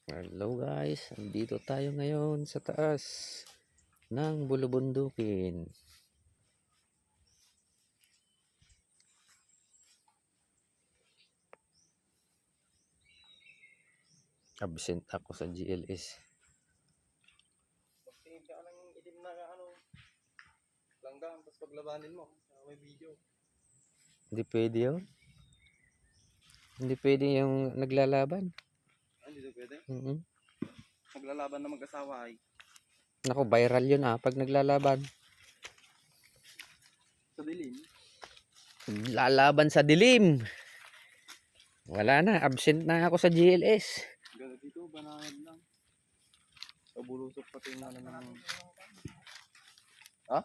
Hello guys, andito tayo ngayon sa taas ng Bulubundukin. Absent ako sa GLS. Magtingin ka ng itim na langgang, tapos paglabanin mo, may video. Hindi pwede yun. Hindi pwede yung naglalaban. Hindi to pwede. Naglalaban na mag-asawa ay. Naku, viral yun pag naglalaban. Sa dilim. Lalaban sa dilim. Wala na, absent na ako sa GLS. Gala dito, banayad lang. Pabulusok pati na ng... Ha?